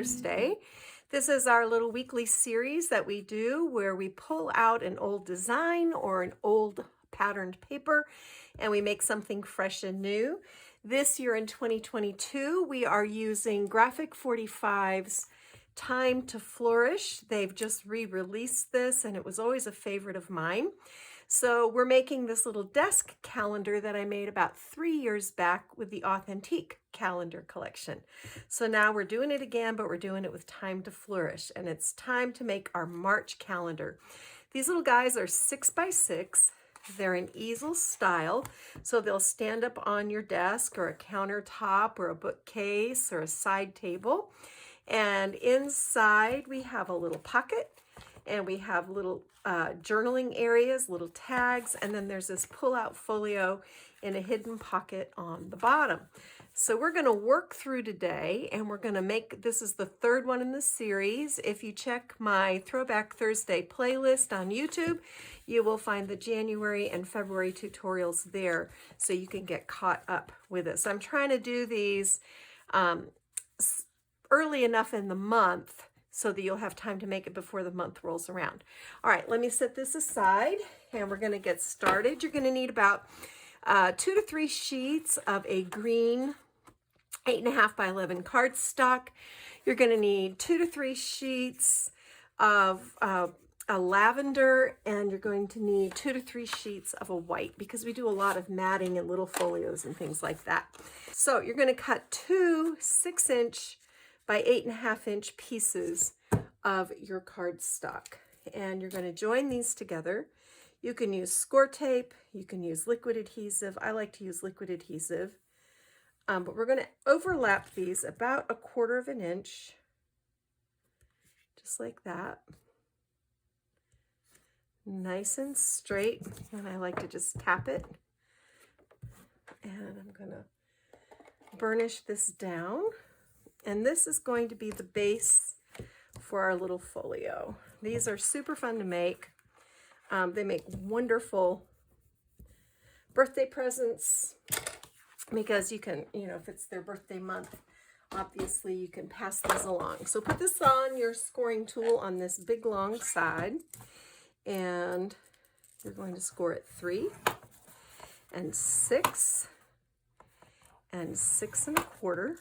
Thursday. This is our little weekly series that we do where we pull out an old design or an old patterned paper and we make something fresh and new. This year in 2022, we are using Graphic 45's Time to Flourish. They've just re-released this and it was always a favorite of mine. So we're making this little desk calendar that I made about 3 years back with the Authentique calendar collection. So now we're doing it again, but we're doing it with Time to Flourish, and it's time to make our March calendar. These little guys are 6 by 6. They're an easel style, so they'll stand up on your desk or a countertop or a bookcase or a side table. And inside we have a little pocket, and we have little journaling areas, little tags, and then there's this pull-out folio in a hidden pocket on the bottom. So we're going to work through today, and we're going to make, this is the third one in the series. If you check my Throwback Thursday playlist on YouTube, you will find the January and February tutorials there, so you can get caught up with it. So I'm trying to do these early enough in the month so that you'll have time to make it before the month rolls around. All right, let me set this aside and we're going to get started. You're going to need about 2 to 3 sheets of a green 8.5 by 11 cardstock. You're going to need 2 to 3 sheets of a lavender, and you're going to need 2 to 3 sheets of a white because we do a lot of matting and little folios and things like that. So you're going to cut 2 6-inch by 8.5-inch pieces of your cardstock, and you're going to join these together. You can use score tape, you can use liquid adhesive. I like to use liquid adhesive, but we're going to overlap these about 1/4 of an inch, just like that, nice and straight. And I like to just tap it, and I'm going to burnish this down. And this is going to be the base for our little folio. These are super fun to make. They make wonderful birthday presents because you can, if it's their birthday month, obviously you can pass these along. So put this on your scoring tool on this big long side, and you're going to score at 3 and 6 and 6 1/4.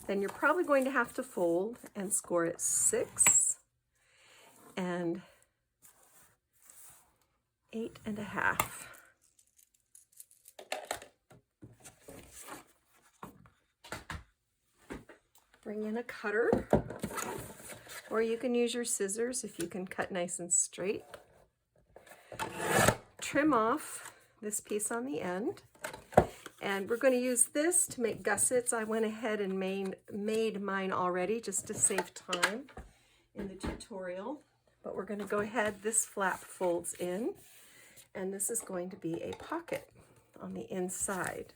Then you're probably going to have to fold and score at 6 and 8 1/2. Bring in a cutter, or you can use your scissors if you can cut nice and straight. Trim off this piece on the end. And we're going to use this to make gussets. I went ahead and made mine already just to save time in the tutorial. But we're going to go ahead, this flap folds in, and this is going to be a pocket on the inside.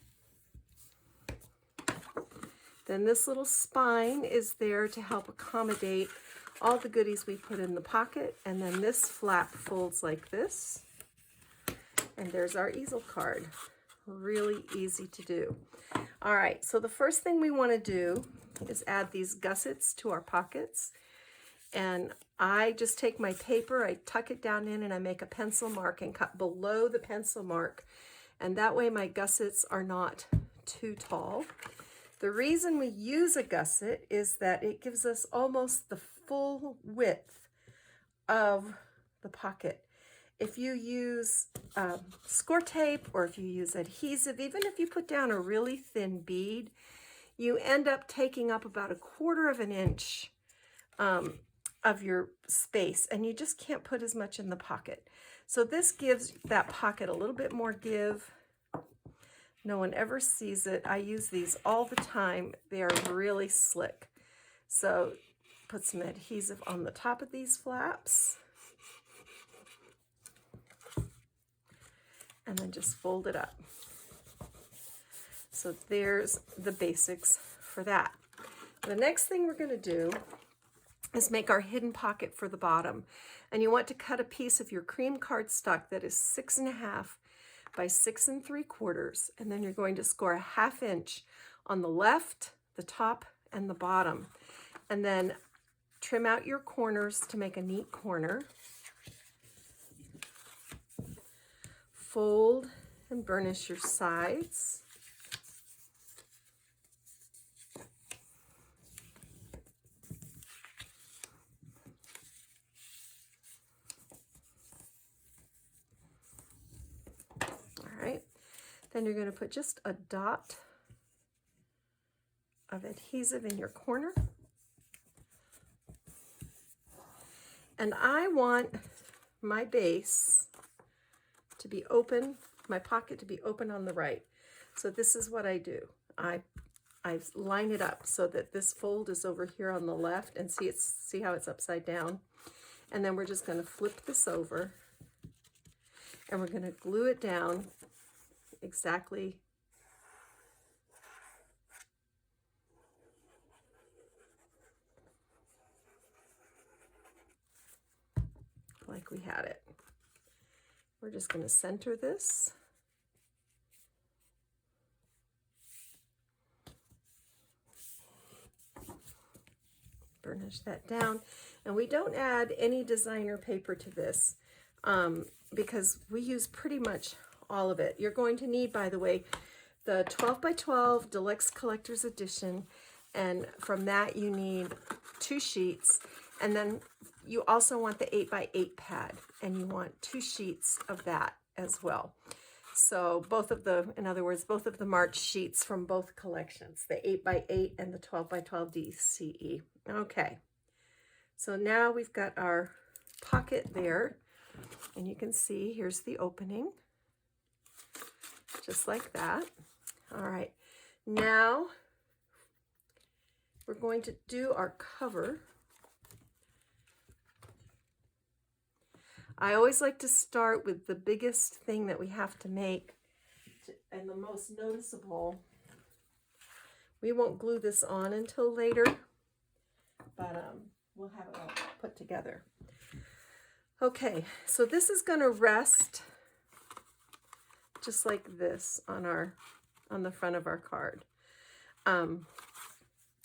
Then this little spine is there to help accommodate all the goodies we put in the pocket. And then this flap folds like this. And there's our easel card. Really easy to do. All right, so the first thing we want to do is add these gussets to our pockets. And I just take my paper, I tuck it down in, and I make a pencil mark and cut below the pencil mark. And that way my gussets are not too tall. The reason we use a gusset is that it gives us almost the full width of the pocket. If you use score tape, or if you use adhesive, even if you put down a really thin bead, you end up taking up about 1/4 of an inch of your space, and you just can't put as much in the pocket. So this gives that pocket a little bit more give. No one ever sees it. I use these all the time. They are really slick. So put some adhesive on the top of these flaps. And then just fold it up. So there's the basics for that. The next thing we're going to do is make our hidden pocket for the bottom. And you want to cut a piece of your cream cardstock that is 6.5 by 6 3/4, and then you're going to score a 1/2 inch on the left, the top, and the bottom. And then trim out your corners to make a neat corner. Fold and burnish your sides. All right, then you're going to put just a dot of adhesive in your corner. And I want my base to be open, my pocket to be open on the right. So this is what I do. I line it up so that this fold is over here on the left, and see how it's upside down. And then we're just going to flip this over, and we're going to glue it down exactly like we had it. We're just going to center this. Burnish that down. And we don't add any designer paper to this because we use pretty much all of it. You're going to need, by the way, the 12 by 12 Deluxe Collector's Edition, and from that you need 2 sheets, and then you also want the 8 by 8 pad, and you want 2 sheets of that as well. So both of the, in other words, both of the March sheets from both collections, the 8 by 8 and the 12 by 12 DCE. Okay, so now we've got our pocket there, and you can see here's the opening, just like that. All right, now we're going to do our cover. I always like to start with the biggest thing that we have to make and the most noticeable. We won't glue this on until later, but we'll have it all put together. Okay, so this is going to rest just like this on the front of our card. And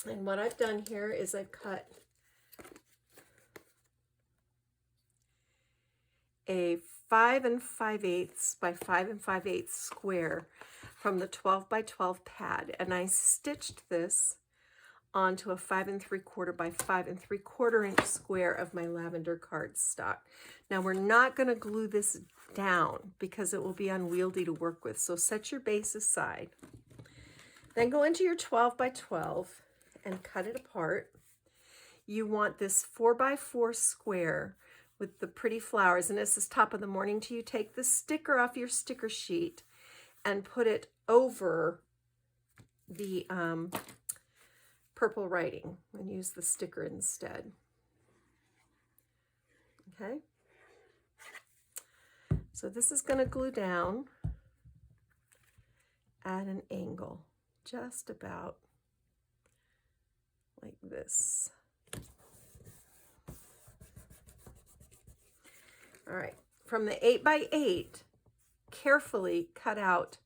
what I've done here is I've cut a 5 5/8 by 5 5/8 square from the 12 by 12 pad, and I stitched this onto a 5 3/4 by 5 3/4 inch square of my lavender cardstock. Now we're not going to glue this down because it will be unwieldy to work with, so set your base aside. Then go into your 12 by 12 and cut it apart. You want this 4 by 4 square with the pretty flowers, and this is top of the morning to you. Take the sticker off your sticker sheet and put it over the purple writing and use the sticker instead. Okay, so this is going to glue down at an angle, just about like this. All right, from the 8 by 8, carefully cut out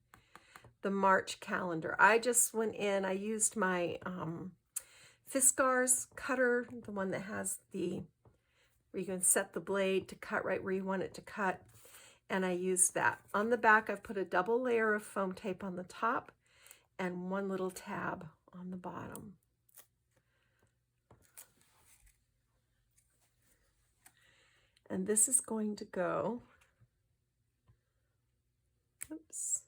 the March calendar. I just went in, I used my Fiskars cutter, the one that has the, where you can set the blade to cut right where you want it to cut, and I used that. On the back, I've put a double layer of foam tape on the top and 1 little tab on the bottom. And this is going to go, oops,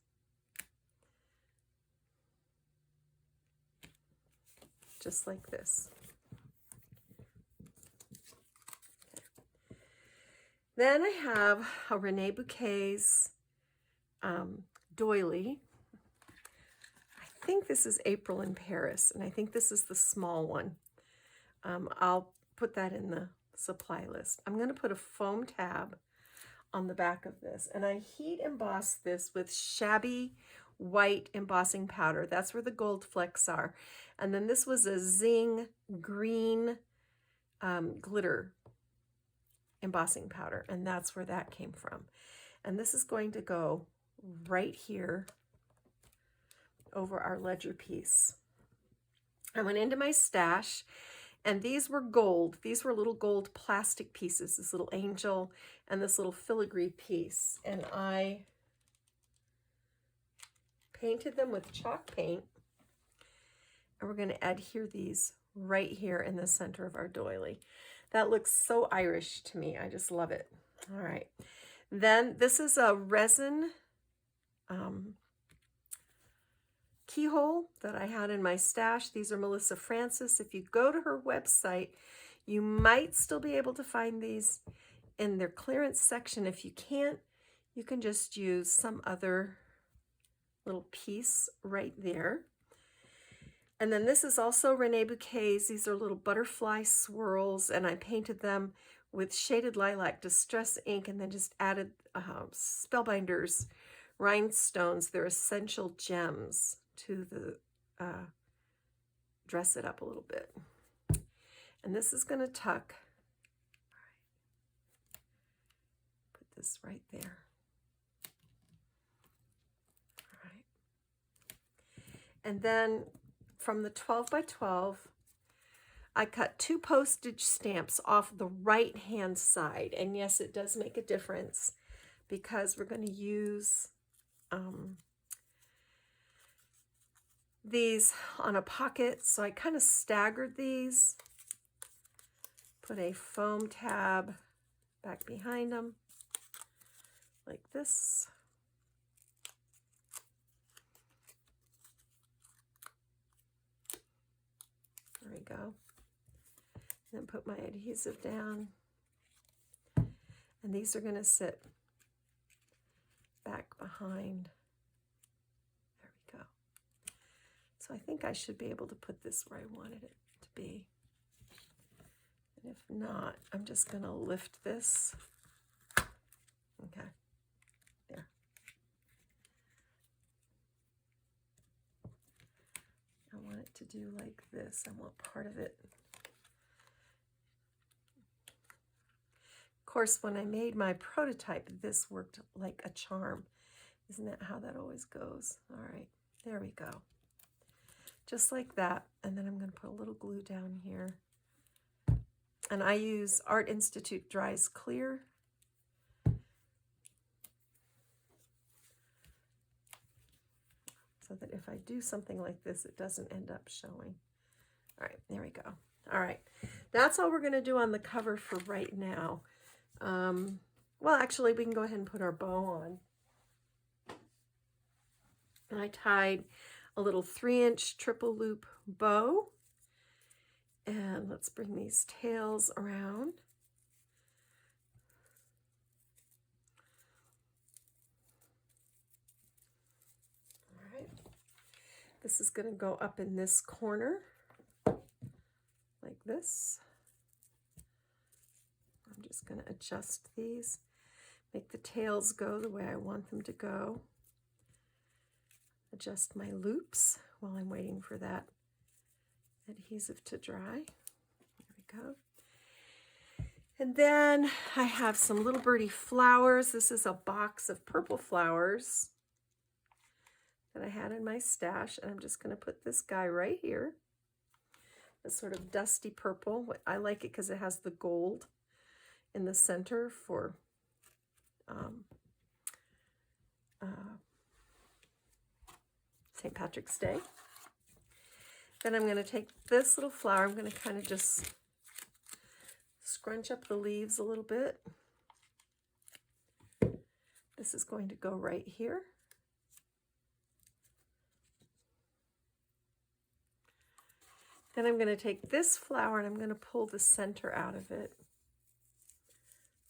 just like this. Okay. Then I have a Rene Bouquet's doily. I think this is April in Paris, and I think this is the small one. I'll put that in the supply list. I'm going to put a foam tab on the back of this, and I heat emboss this with shabby white embossing powder. That's where the gold flecks are. And then this was a Zing green glitter embossing powder, and that's where that came from. And this is going to go right here over our ledger piece. I went into my stash, and these were gold. These were little gold plastic pieces, this little angel and this little filigree piece. And I painted them with chalk paint. And we're going to adhere these right here in the center of our doily. That looks so Irish to me. I just love it. All right. Then this is a resin keyhole that I had in my stash. These are Melissa Francis. If you go to her website, you might still be able to find these in their clearance section. If you can't, you can just use some other little piece right there. And then this is also Rene Bouquets. These are little butterfly swirls, and I painted them with shaded lilac distress ink and then just added Spellbinders rhinestones. They're essential gems to the dress it up a little bit. And this is going to tuck. Put this right there. All right. And then from the 12 by 12, I cut 2 postage stamps off the right hand side. And yes, it does make a difference because we're going to use these on a pocket. So I kind of staggered these, put a foam tab back behind them like this. There we go. Then put my adhesive down. And these are going to sit back behind. There we go. So I think I should be able to put this where I wanted it to be. And if not, I'm just going to lift this. Okay. There. I want it to do like this. I want part of it. Of course, when I made my prototype, this worked like a charm. Isn't that how that always goes? All right, there we go. Just like that. And then I'm going to put a little glue down here. And I use Art Institute Dries Clear. So that if I do something like this, it doesn't end up showing. All right, there we go. All right, that's all we're going to do on the cover for right now. Well, actually, we can go ahead and put our bow on. And I tied a little 3-inch triple loop bow. And let's bring these tails around. All right. This is going to go up in this corner like this. I'm just going to adjust these, make the tails go the way I want them to go. Adjust my loops while I'm waiting for that adhesive to dry. There we go. And then I have some little birdie flowers. This is a box of purple flowers that I had in my stash, and I'm just going to put this guy right here. This sort of dusty purple. I like it because it has the gold in the center for St. Patrick's Day. Then I'm going to take this little flower. I'm going to kind of just scrunch up the leaves a little bit. This is going to go right here. Then I'm going to take this flower and I'm going to pull the center out of it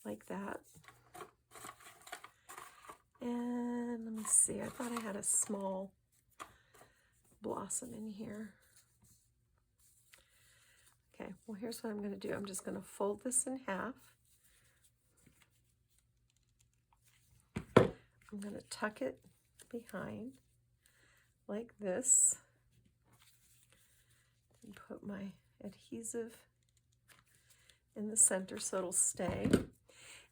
like that. And let me see, I thought I had a small blossom in here. Okay, well, here's what I'm going to do. I'm just going to fold this in half. I'm going to tuck it behind like this and put my adhesive in the center so it'll stay.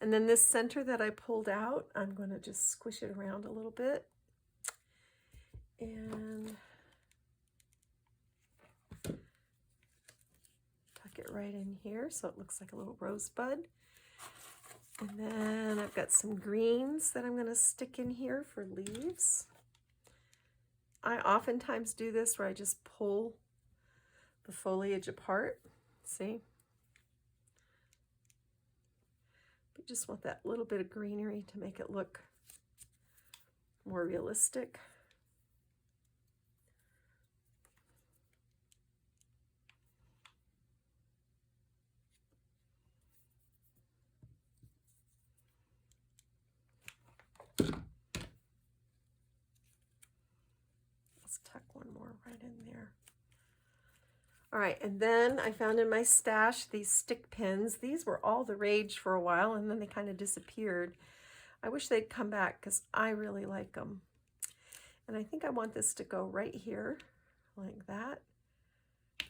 And then this center that I pulled out, I'm going to just squish it around a little bit and tuck it right in here so it looks like a little rosebud. And then I've got some greens that I'm going to stick in here for leaves. I oftentimes do this where I just pull the foliage apart. See? But just want that little bit of greenery to make it look more realistic. Let's tuck one more right in there. All right, and then I found in my stash these stick pins. These were all the rage for a while, and then they kind of disappeared. I wish they'd come back because I really like them. And I think I want this to go right here, like that,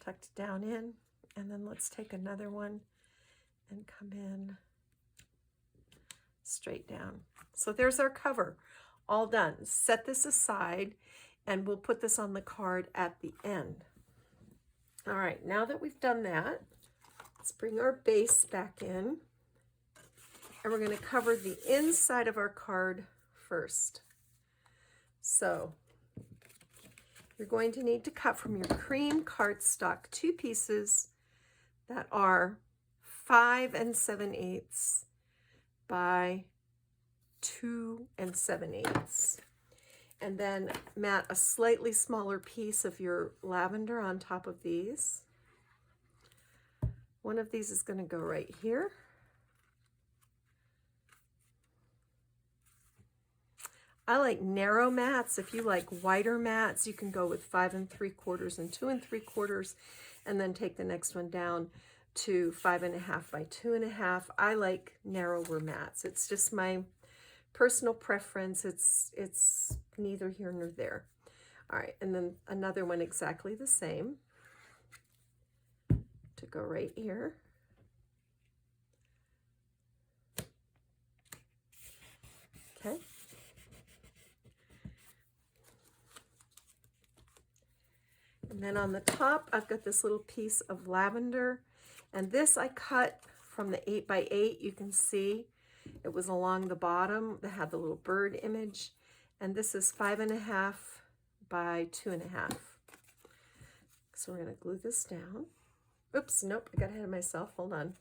tucked down in. And then let's take another one and come in straight down. So there's our cover, all done. Set this aside, and we'll put this on the card at the end. All right, now that we've done that, let's bring our base back in, and we're going to cover the inside of our card first. So you're going to need to cut from your cream cardstock 2 pieces that are 5 7/8 by 2 7/8. And then mat a slightly smaller piece of your lavender on top of these. One of these is going to go right here. I like narrow mats. If you like wider mats, you can go with 5 3/4 and 2 3/4, and then take the next one down to 5 1/2 by 2 1/2. I like narrower mats. It's just my personal preference. It's neither here nor there. All right, and then another one exactly the same to go right here. Okay. And then on the top, I've got this little piece of lavender, and this I cut from the 8 by 8. You can see it was along the bottom that had the little bird image, and this is 5 1/2 by 2 1/2. So we're going to glue this down. Oops, nope, I got ahead of myself. Hold on.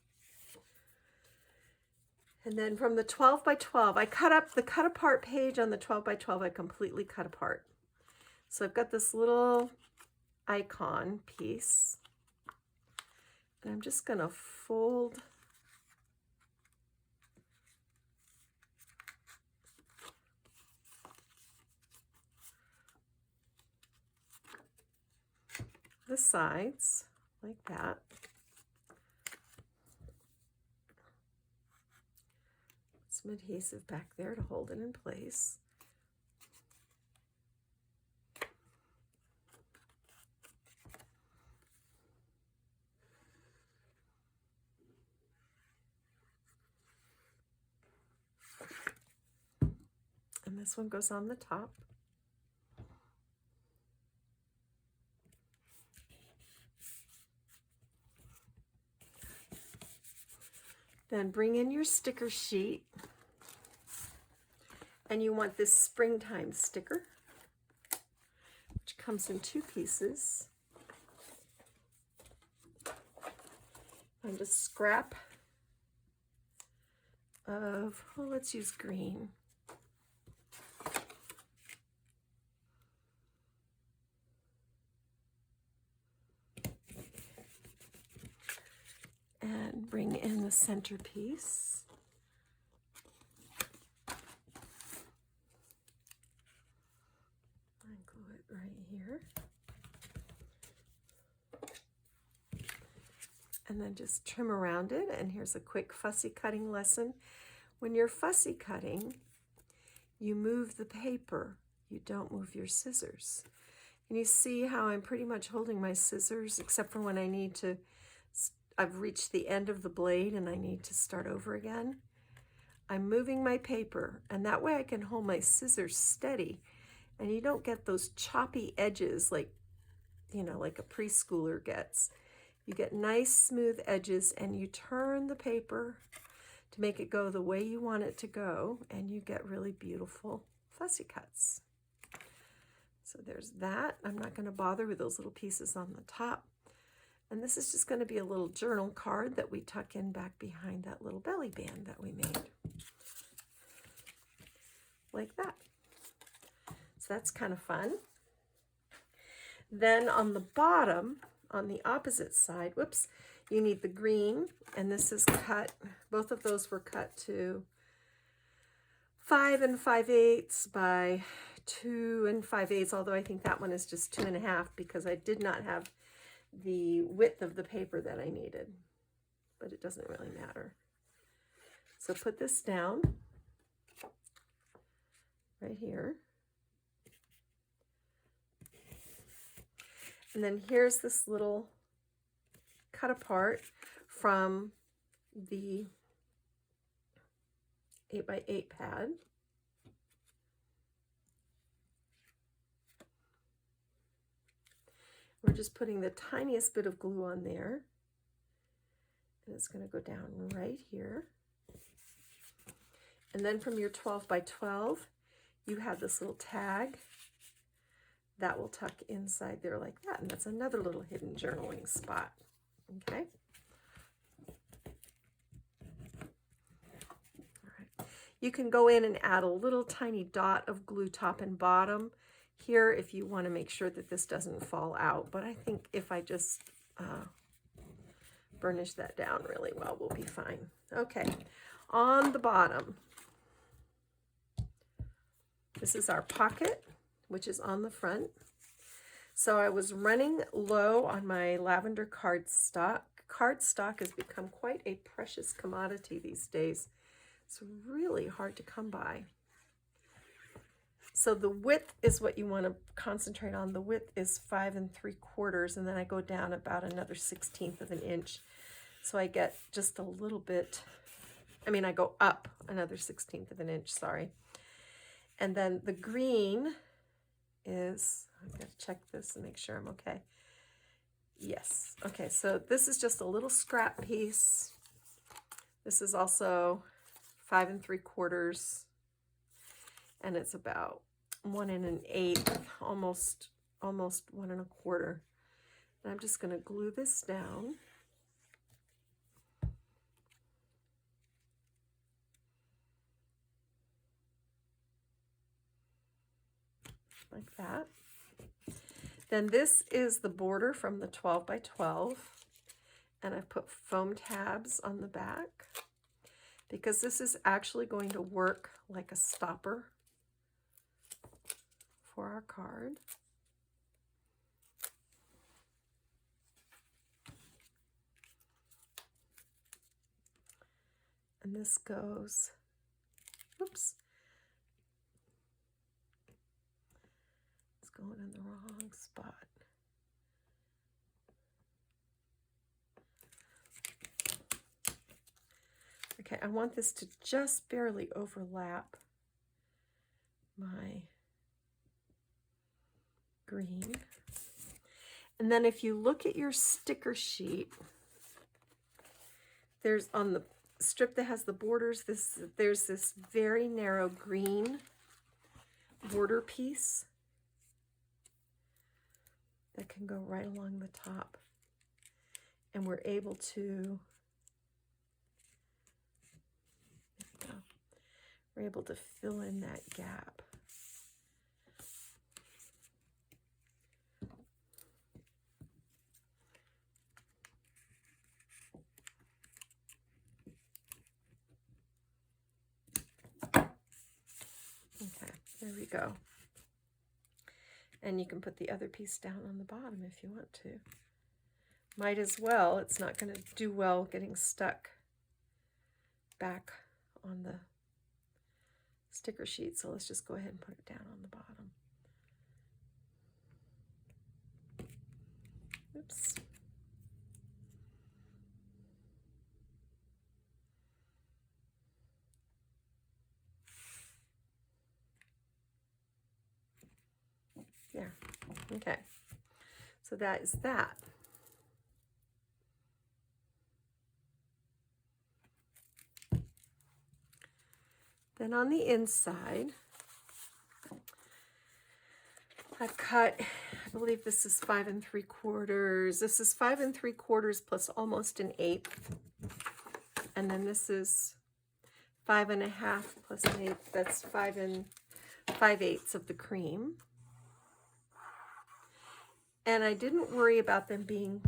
And then from the 12 by 12, I cut up the cut apart page on the 12 by 12. I completely cut apart. So I've got this little icon piece, and I'm just going to fold the sides like that. Some adhesive back there to hold it in place. And this one goes on the top. Then bring in your sticker sheet, and you want this springtime sticker, which comes in 2 pieces. And a scrap of, well, let's use green. And bring in the centerpiece. And glue it right here. And then just trim around it. And here's a quick fussy cutting lesson. When you're fussy cutting, you move the paper. You don't move your scissors. And you see how I'm pretty much holding my scissors, except for when I need to, I've reached the end of the blade and I need to start over again. I'm moving my paper, and that way I can hold my scissors steady, and you don't get those choppy edges like, you know, like a preschooler gets. You get nice smooth edges, and you turn the paper to make it go the way you want it to go, and you get really beautiful fussy cuts. So there's that. I'm not going to bother with those little pieces on the top. And this is just going to be a little journal card that we tuck in back behind that little belly band that we made. Like that. So that's kind of fun. Then on the bottom, on the opposite side, whoops, you need the green, and this is cut, both of those were cut to 5 5/8 by 2 5/8, although I think that one is just 2 1/2 because I did not have the width of the paper that I needed, but it doesn't really matter. So put this down right here. And then here's this little cut apart from the 8x8 pad. We're just putting the tiniest bit of glue on there, and it's going to go down right here. And then from your 12 by 12, you have this little tag that will tuck inside there like that, and that's another little hidden journaling spot. Okay. All right. You can go in and add a little tiny dot of glue top and bottom here if you want to make sure that this doesn't fall out, but I think if I just burnish that down really well, we'll be fine. Okay, on the bottom, this is our pocket, which is on the front. So I was running low on my lavender cardstock. Cardstock has become quite a precious commodity these days. It's really hard to come by. So the width is what you want to concentrate on. The width is 5 3/4, and then I go down about another 1/16 of an inch. So I get just a little bit, I go up another 1/16 of an inch, sorry. And then the green is, I've got to check this and make sure I'm okay. Yes, okay, so this is just a little scrap piece. This is also 5 3/4, and it's about 1 1/8, almost 1 1/4. And I'm just going to glue this down. Like that. Then this is the border from the 12 by 12, and I've put foam tabs on the back because this is actually going to work like a stopper for our card. And this goes, oops, it's going in the wrong spot. Okay, I want this to just barely overlap my green. And then if you look at your sticker sheet, there's on the strip that has the borders, there's this very narrow green border piece that can go right along the top. And we're able to, fill in that gap. Okay, there we go. And you can put the other piece down on the bottom if you want to. Might as well, it's not going to do well getting stuck back on the sticker sheet, so let's just go ahead and put it down on the bottom. Oops. Okay, so that is that. Then on the inside, I've cut, I believe this is 5 3/4. This is 5 3/4 plus almost an eighth. And then this is 5 1/2 plus an eighth. That's 5 5/8 of the cream. And I didn't worry about them being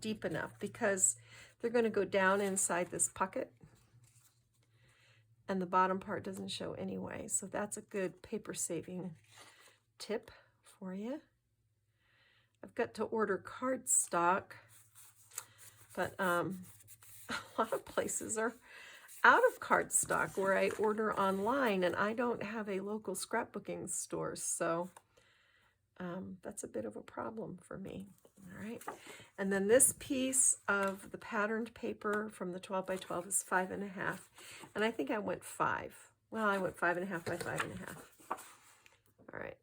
deep enough because they're going to go down inside this pocket. And the bottom part doesn't show anyway. So that's a good paper saving tip for you. I've got to order cardstock, but a lot of places are out of cardstock where I order online, and I don't have a local scrapbooking store, so that's a bit of a problem for me. All right, and then this piece of the patterned paper from the 12 by 12 is 5 1/2, and I think I went 5. Well, I went 5 1/2 by 5 1/2. All right.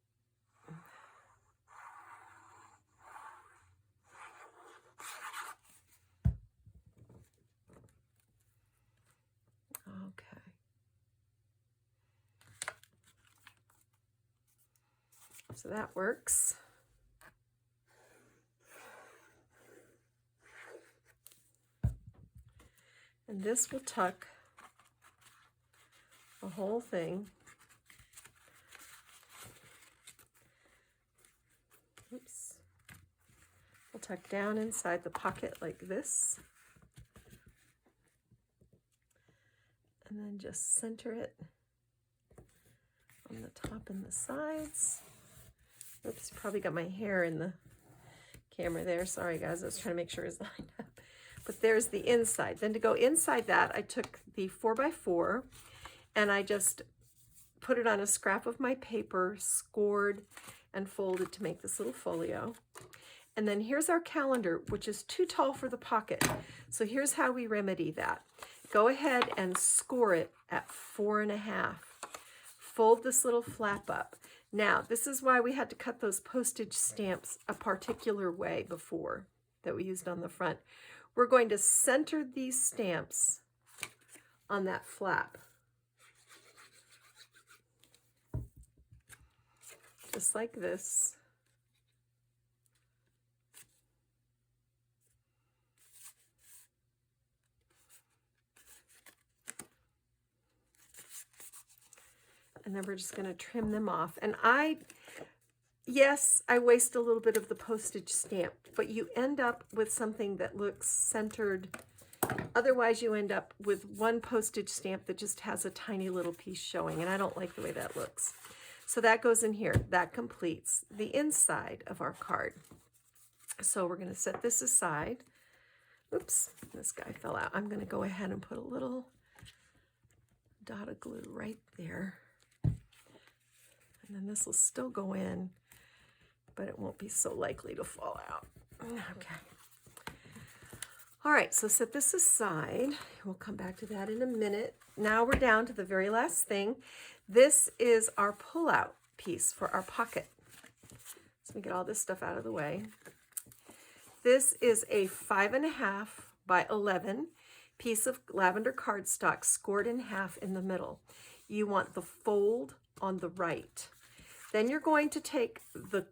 Okay. So that works. And this will tuck the whole thing. Oops. We'll tuck down inside the pocket like this. And then just center it on the top and the sides. Oops, probably got my hair in the camera there. Sorry guys, I was trying to make sure it's lined up. But there's the inside. Then to go inside that, I took the 4 by 4 and I just put it on a scrap of my paper, scored and folded to make this little folio. And then here's our calendar, which is too tall for the pocket. So here's how we remedy that. Go ahead and score it at 4 1/2. Fold this little flap up. Now, this is why we had to cut those postage stamps a particular way before that we used on the front. We're going to center these stamps on that flap. Just like this. And then we're just going to trim them off. And yes, I waste a little bit of the postage stamp, but you end up with something that looks centered. Otherwise, you end up with one postage stamp that just has a tiny little piece showing, and I don't like the way that looks. So that goes in here. That completes the inside of our card. So we're going to set this aside. Oops, this guy fell out. I'm going to go ahead and put a little dot of glue right there. And then this will still go in, but it won't be so likely to fall out. Okay. All right, so set this aside. We'll come back to that in a minute. Now we're down to the very last thing. This is our pull-out piece for our pocket. So we get all this stuff out of the way. This is a 5 1/2 by 11 piece of lavender cardstock scored in half in the middle. You want the fold on the right. Then you're going to take the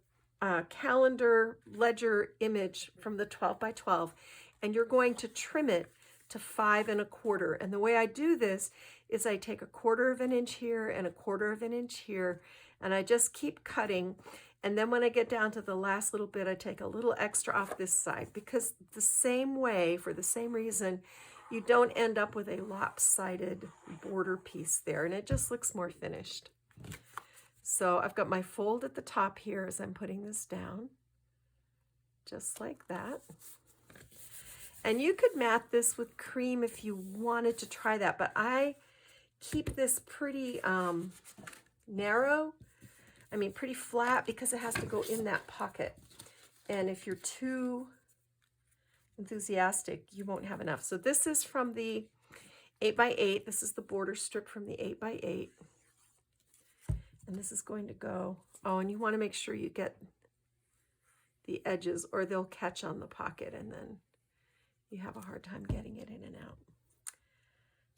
calendar ledger image from the 12 by 12 and you're going to trim it to 5 1/4. And the way I do this is I take 1/4 of an inch here and 1/4 of an inch here, and I just keep cutting. And then when I get down to the last little bit, I take a little extra off this side, because the same way, for the same reason, you don't end up with a lopsided border piece there, and it just looks more finished. So I've got my fold at the top here as I'm putting this down, just like that. And you could mat this with cream if you wanted to try that, but I keep this pretty narrow, pretty flat, because it has to go in that pocket. And if you're too enthusiastic, you won't have enough. So this is from the 8 by 8. This is the border strip from the 8 by 8. And this is going to go, oh, and you want to make sure you get the edges, or they'll catch on the pocket and then you have a hard time getting it in and out.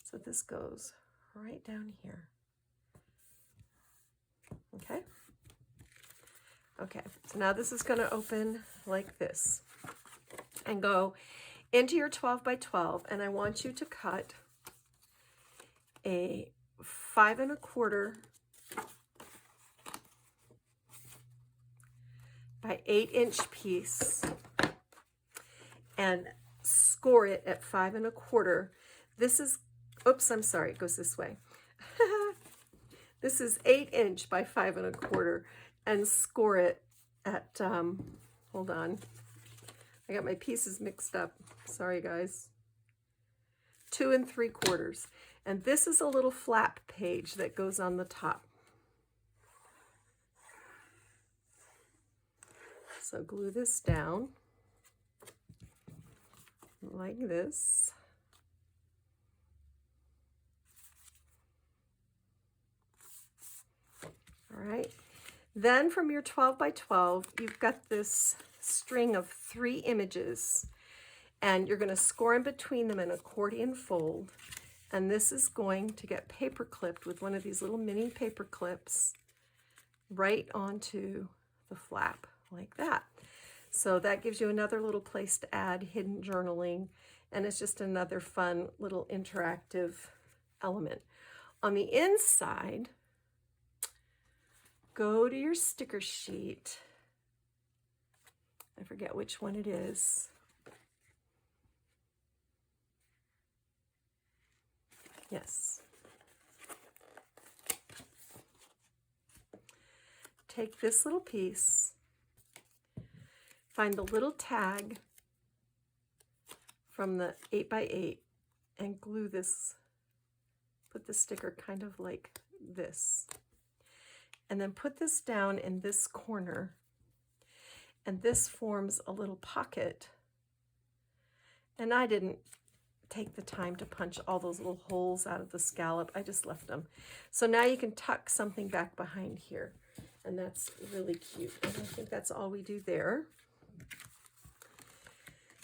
So this goes right down here. Okay. Okay, so now this is going to open like this and go into your 12 by 12, and I want you to cut a 5 1/4 by 8-inch piece and score it at 5 1/4. This is, oops, I'm sorry, it goes this way. This is 8-inch by 5 1/4, and score it at, hold on, I got my pieces mixed up. Sorry, guys. 2 3/4. And this is a little flap page that goes on the top. So glue this down like this. All right. Then from your 12 by 12, you've got this string of 3 images, and you're going to score in between them an accordion fold. And this is going to get paper clipped with one of these little mini paper clips right onto the flap like that. So that gives you another little place to add hidden journaling, and it's just another fun little interactive element. On the inside, go to your sticker sheet. I forget which one it is. Yes. Take this little piece, find the little tag from the 8 by 8 and glue this, put the sticker kind of like this. And then put this down in this corner, and this forms a little pocket. And I didn't take the time to punch all those little holes out of the scallop. I just left them. So now you can tuck something back behind here, and that's really cute. And I think that's all we do there.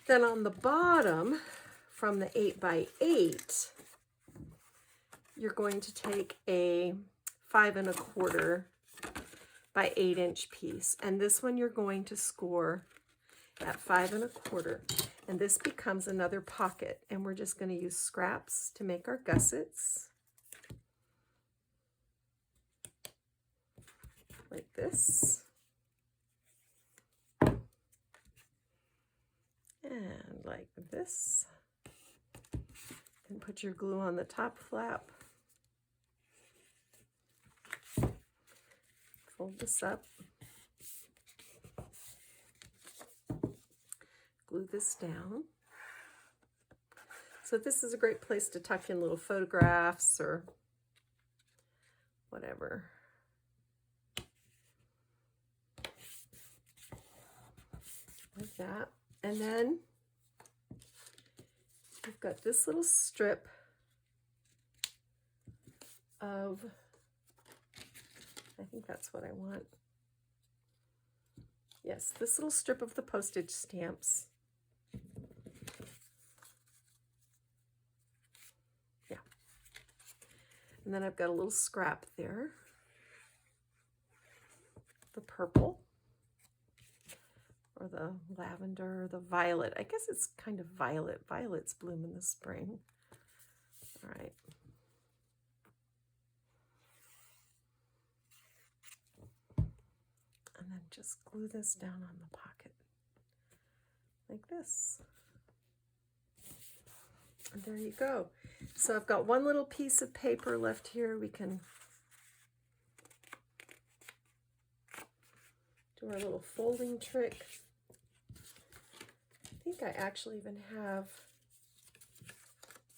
Then on the bottom, from the 8 by 8, you're going to take a 5 1/4 by 8-inch piece, and this one you're going to score at 5 1/4, and this becomes another pocket, and we're just going to use scraps to make our gussets like this, and like this. Then put your glue on the top flap, fold this up, glue this down. So this is a great place to tuck in little photographs or whatever. Like that. And then we've got this little strip of, I think that's what I want. Yes, this little strip of the postage stamps. Yeah. And then I've got a little scrap there. The purple, or the lavender, or the violet. I guess it's kind of violet. Violets bloom in the spring. All right. And then just glue this down on the pocket like this. And there you go. So I've got one little piece of paper left here. We can do our little folding trick. I think I actually even have,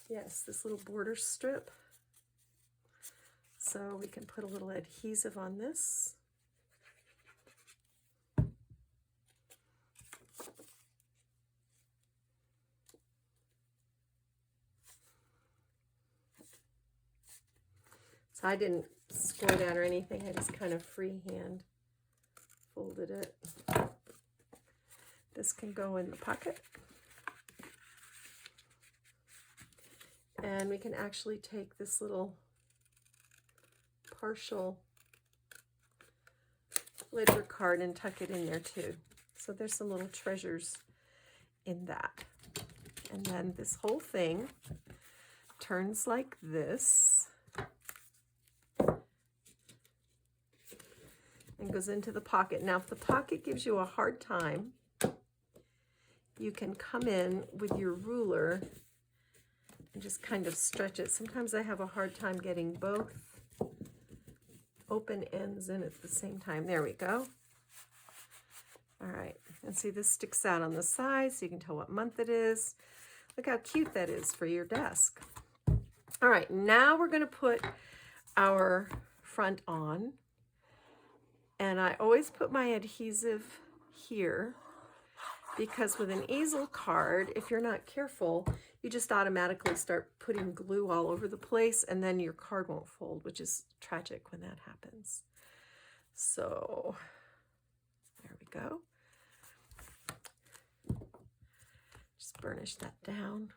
yes, this little border strip. So we can put a little adhesive on this. So I didn't score down or anything. I just kind of freehand folded it. This can go in the pocket. And we can actually take this little partial ledger card and tuck it in there too. So there's some little treasures in that. And then this whole thing turns like this and goes into the pocket. Now, if the pocket gives you a hard time, you can come in with your ruler and just kind of stretch it. Sometimes I have a hard time getting both open ends in at the same time. There we go. All right, and see this sticks out on the side so you can tell what month it is. Look how cute that is for your desk. All right, now we're gonna put our front on. And I always put my adhesive here because with an easel card, if you're not careful, you just automatically start putting glue all over the place and then your card won't fold, which is tragic when that happens. So there we go. Just burnish that down.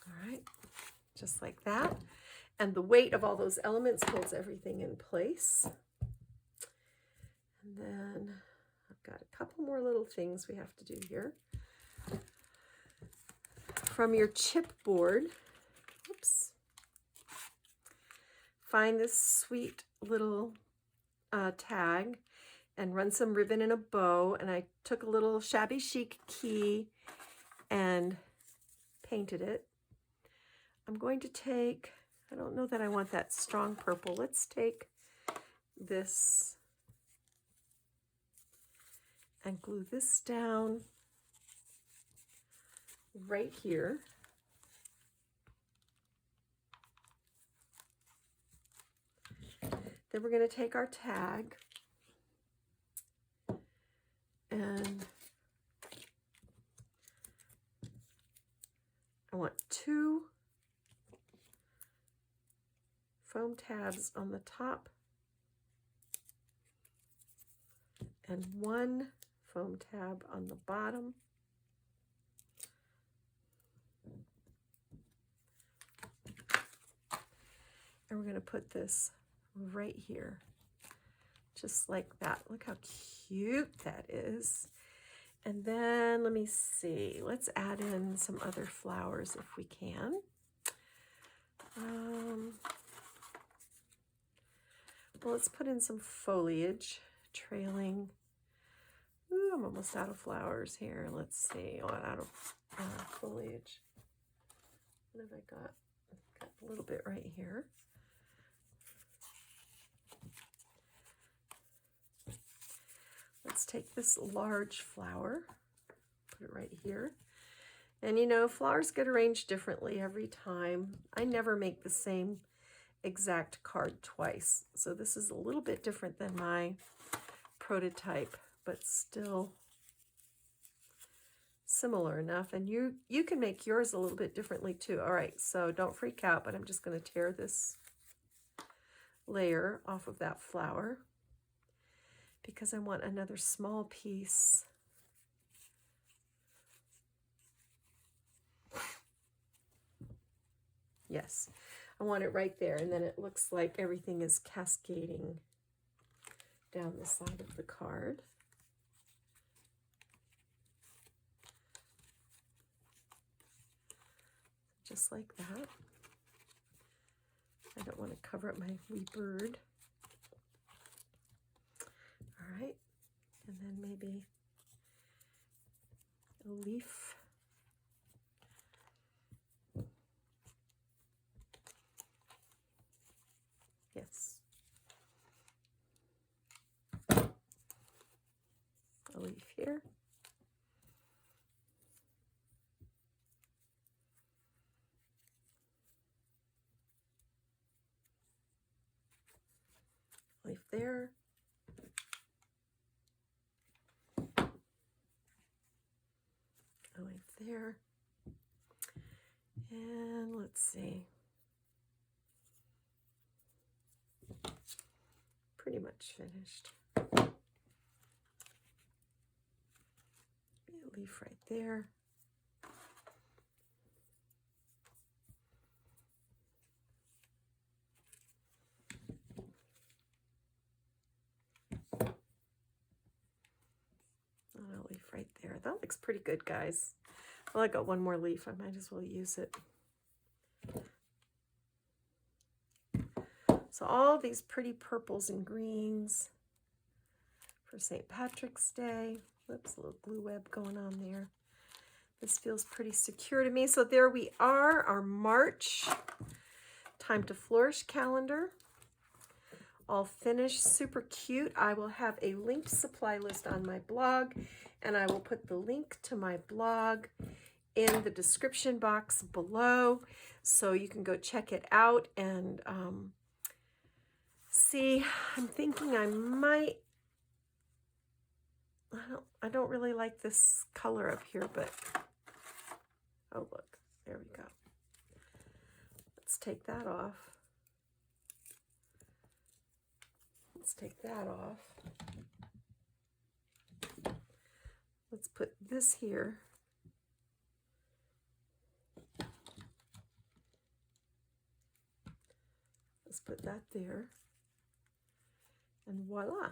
All right, just like that. And the weight of all those elements holds everything in place. And then I've got a couple more little things we have to do here. From your chipboard, oops, find this sweet little tag and run some ribbon in a bow. And I took a little shabby chic key and painted it. I'm going to take, I don't know that I want that strong purple. Let's take this and glue this down right here. Then we're going to take our tag and I want 2 foam tabs on the top and 1 foam tab on the bottom. And we're going to put this right here, just like that. Look how cute that is. And then let me see, let's add in some other flowers if we can. Well, let's put in some foliage trailing. Ooh, I'm almost out of flowers here. Let's see, out of foliage. What have I got? I've got a little bit right here. Let's take this large flower, put it right here. And you know, flowers get arranged differently every time. I never make the same exact card twice. So this is a little bit different than my prototype, but still similar enough. And you can make yours a little bit differently too. All right, so don't freak out, but I'm just going to tear this layer off of that flower because I want another small piece. Yes, I want it right there, and then it looks like everything is cascading down the side of the card. Just like that. I don't want to cover up my wee bird. All right, and then maybe a leaf. Yes. A leaf here. Leaf there. A leaf there. And let's see. pretty much finished. A leaf right there. A leaf right there. That looks pretty good, guys. Well, I got one more leaf. I might as well use it. So all these pretty purples and greens for St. Patrick's Day. Whoops, a little glue web going on there. This feels pretty secure to me. So there we are, our March Time to Flourish calendar. All finished, super cute. I will have a linked supply list on my blog, and I will put the link to my blog in the description box below, so you can go check it out and see. I'm thinking I might, I don't really like this color up here, but oh look, there we go. Let's take that off. Let's take that off. Let's put this here. Let's put that there. And voila.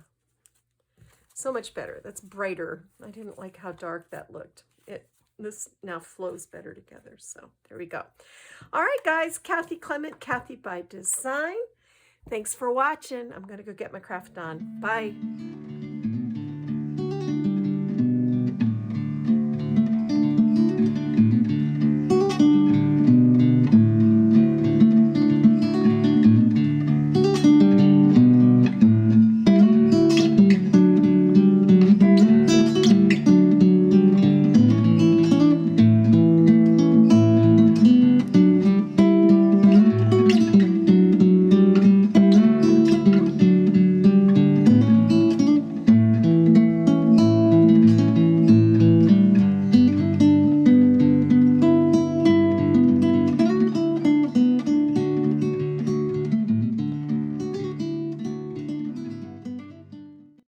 So much better. That's brighter. I didn't like how dark that looked. This now flows better together. So there we go. All right, guys. Kathy Clement, Kathy by Design. Thanks for watching. I'm going to go get my craft done. Bye.